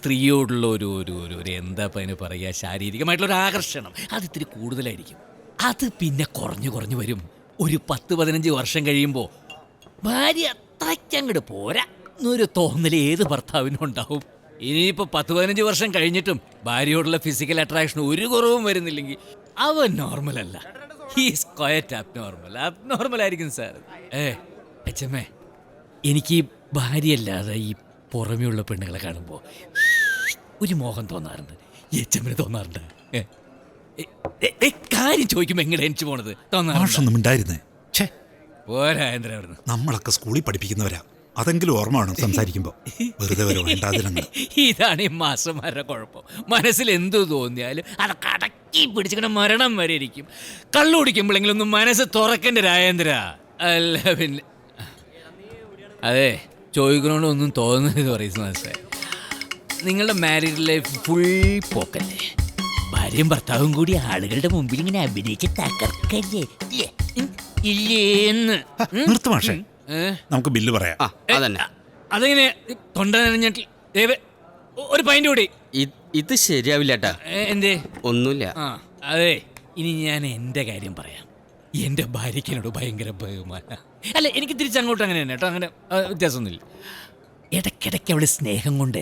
സ്ത്രീയോടുള്ള ഒരു ഒരു ഒരു ഒരു എന്താ ഇപ്പം അതിന് പറയുക, ശാരീരികമായിട്ടുള്ള ഒരു ആകർഷണം അത് ഇത്തിരി കൂടുതലായിരിക്കും. അത് പിന്നെ കുറഞ്ഞു കുറഞ്ഞു വരും. ഒരു 10-15 വർഷം കഴിയുമ്പോൾ ഭാര്യ അത്രയ്ക്കങ്ങോട്ട് പോരാ എന്നൊരു തോന്നൽ ഏത് ഭർത്താവിനും ഉണ്ടാവും. ഇനിയിപ്പോൾ 10-15 വർഷം കഴിഞ്ഞിട്ടും ഭാര്യയോടുള്ള ഫിസിക്കൽ അട്രാക്ഷൻ ഒരു കുറവും വരുന്നില്ലെങ്കിൽ അവൻ നോർമലല്ല. ഹീസ് ക്വയറ്റ് അബ്നോർമൽ ആയിരിക്കും സാർ. അച്ഛമ്മേ, എനിക്ക് ഭാര്യയല്ലാതെ ഈ പുറമെയുള്ള പെണ്ണുങ്ങളെ കാണുമ്പോൾ ഒരു മോഹം തോന്നാറുണ്ട്. അച്ഛമ്മന് തോന്നാറുണ്ട്? കാര്യം ചോദിക്കുമ്പോൾ എങ്ങനെ എനിക്ക് പോണത് തോന്നാറുണ്ടായിരുന്നേ. പോരാ എന്താ അവിടുന്ന്. നമ്മളൊക്കെ സ്കൂളിൽ പഠിപ്പിക്കുന്നവരാ, അതെങ്കിലും ഓർമ്മ വേണം സംസാരിക്കുമ്പോ. വെറുതെ ഇതാണ് ഈ മാസന്മാരുടെ കുഴപ്പം. മനസ്സിൽ എന്തു തോന്നിയാലും അതൊക്കെ അടക്കി പിടിച്ചിങ്ങനെ മരണം വരെ ഇരിക്കും. കള്ളു കുടിക്കുമ്പോഴെങ്കിലും ഒന്ന് മനസ്സ് തുറക്കണ്ട രാജേന്ദ്ര. അല്ല പിന്നെ അതെ, ചോദിക്കണോണ്ട് ഒന്നും തോന്നുന്നത് പറയുന്നത് മനസ്സിലായി. നിങ്ങളുടെ മാരീഡ് ലൈഫ് ഫുൾ പോക്കല്ലേ? ഭാര്യയും ഭർത്താവും കൂടി ആളുകളുടെ മുമ്പിൽ ഇങ്ങനെ അഭിനയിച്ച് തകർക്കല്ലേ? ഇല്ലേന്ന് നമുക്ക് ബില്ല് പറയാം. അതെങ്ങനെ തൊണ്ട നനഞ്ഞിട്ട് ഒരു പൈൻ്റ് കൂടി. ഇത് ശരിയാവില്ല ഏട്ടാ. എന്തേ? ഒന്നുമില്ല. അതെ, ഇനി ഞാൻ എൻ്റെ കാര്യം പറയാം. എൻ്റെ ഭാര്യയ്ക്കിനോട് ഭയങ്കര ബഹുമാനം. അല്ല, എനിക്ക് തിരിച്ചങ്ങോട്ട് അങ്ങനെ തന്നെ കേട്ടോ, അങ്ങനെ വ്യത്യാസമൊന്നുമില്ല. ഇടയ്ക്കിടയ്ക്ക് അവള് സ്നേഹം കൊണ്ട്